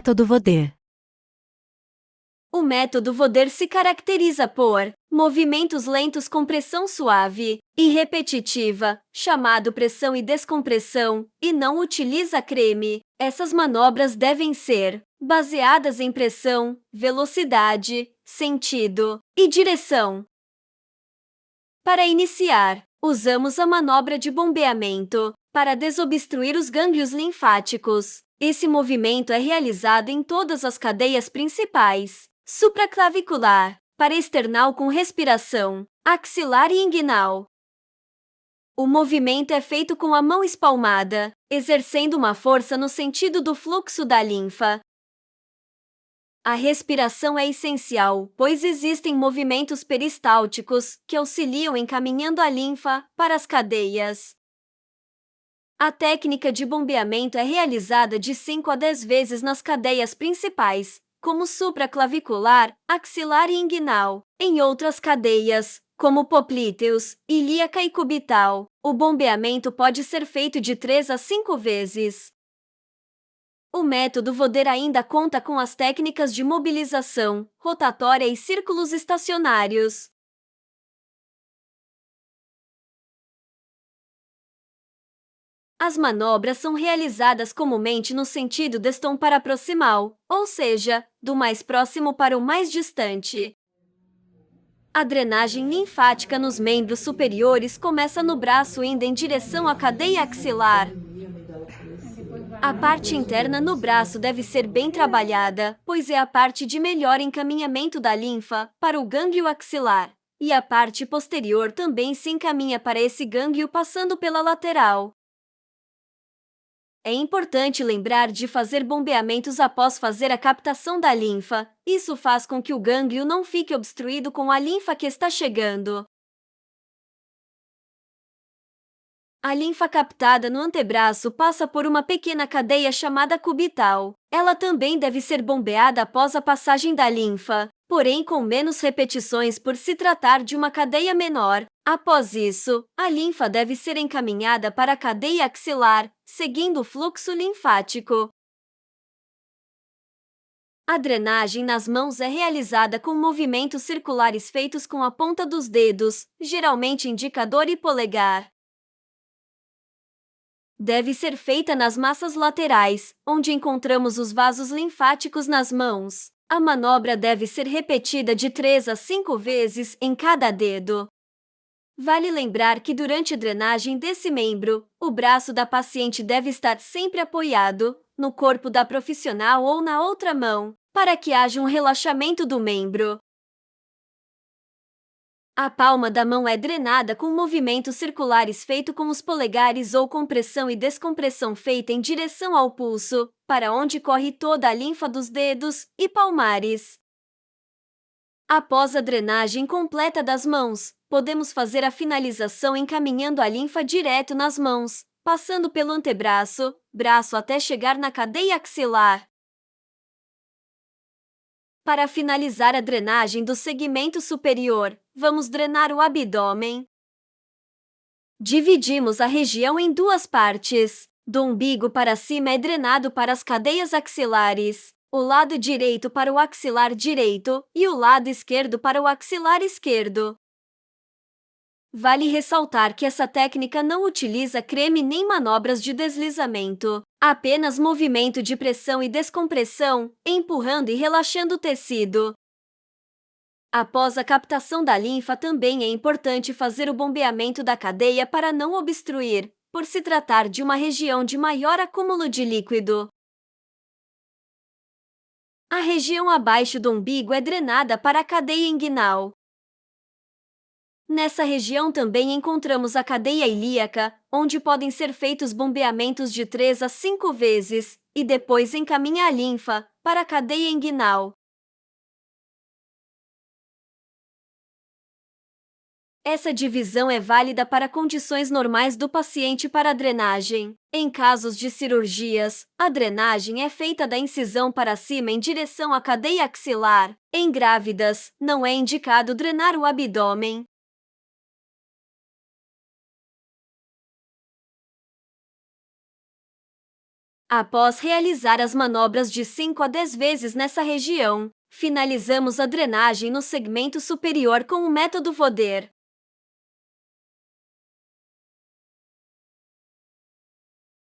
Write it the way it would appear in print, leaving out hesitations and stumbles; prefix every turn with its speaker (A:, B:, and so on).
A: método Voder.
B: O método Voder se caracteriza por movimentos lentos com pressão suave e repetitiva, chamado pressão e descompressão, e não utiliza creme. Essas manobras devem ser baseadas em pressão, velocidade, sentido e direção. Para iniciar, usamos a manobra de bombeamento para desobstruir os gânglios linfáticos. Esse movimento é realizado em todas as cadeias principais: supraclavicular, paraesternal com respiração, axilar e inguinal. O movimento é feito com a mão espalmada, exercendo uma força no sentido do fluxo da linfa. A respiração é essencial, pois existem movimentos peristálticos que auxiliam encaminhando a linfa para as cadeias. A técnica de bombeamento é realizada de 5 a 10 vezes nas cadeias principais, como supraclavicular, axilar e inguinal. Em outras cadeias, como poplíteos, ilíaca e cubital, o bombeamento pode ser feito de 3 a 5 vezes. O método Voder ainda conta com as técnicas de mobilização, rotatória e círculos estacionários. As manobras são realizadas comumente no sentido destom-para-proximal, ou seja, do mais próximo para o mais distante. A drenagem linfática nos membros superiores começa no braço indo em direção à cadeia axilar. A parte interna no braço deve ser bem trabalhada, pois é a parte de melhor encaminhamento da linfa para o gânglio axilar. E a parte posterior também se encaminha para esse gânglio passando pela lateral. É importante lembrar de fazer bombeamentos após fazer a captação da linfa. Isso faz com que o gânglio não fique obstruído com a linfa que está chegando. A linfa captada no antebraço passa por uma pequena cadeia chamada cubital. Ela também deve ser bombeada após a passagem da linfa, porém com menos repetições por se tratar de uma cadeia menor. Após isso, a linfa deve ser encaminhada para a cadeia axilar, seguindo o fluxo linfático. A drenagem nas mãos é realizada com movimentos circulares feitos com a ponta dos dedos, geralmente indicador e polegar. Deve ser feita nas massas laterais, onde encontramos os vasos linfáticos nas mãos. A manobra deve ser repetida de 3 a 5 vezes em cada dedo. Vale lembrar que durante a drenagem desse membro, o braço da paciente deve estar sempre apoiado no corpo da profissional ou na outra mão, para que haja um relaxamento do membro. A palma da mão é drenada com movimentos circulares feitos com os polegares ou com pressão e descompressão feita em direção ao pulso, para onde corre toda a linfa dos dedos e palmares. Após a drenagem completa das mãos, podemos fazer a finalização encaminhando a linfa direto nas mãos, passando pelo antebraço, braço até chegar na cadeia axilar. Para finalizar a drenagem do segmento superior, vamos drenar o abdômen. Dividimos a região em duas partes. Do umbigo para cima é drenado para as cadeias axilares, o lado direito para o axilar direito e o lado esquerdo para o axilar esquerdo. Vale ressaltar que essa técnica não utiliza creme nem manobras de deslizamento, apenas movimento de pressão e descompressão, empurrando e relaxando o tecido. Após a captação da linfa, também é importante fazer o bombeamento da cadeia para não obstruir, por se tratar de uma região de maior acúmulo de líquido. A região abaixo do umbigo é drenada para a cadeia inguinal. Nessa região também encontramos a cadeia ilíaca, onde podem ser feitos bombeamentos de 3 a 5 vezes, e depois encaminha a linfa para a cadeia inguinal. Essa divisão é válida para condições normais do paciente para a drenagem. Em casos de cirurgias, a drenagem é feita da incisão para cima em direção à cadeia axilar. Em grávidas, não é indicado drenar o abdômen. Após realizar as manobras de 5 a 10 vezes nessa região, finalizamos a drenagem no segmento superior com o método Voder.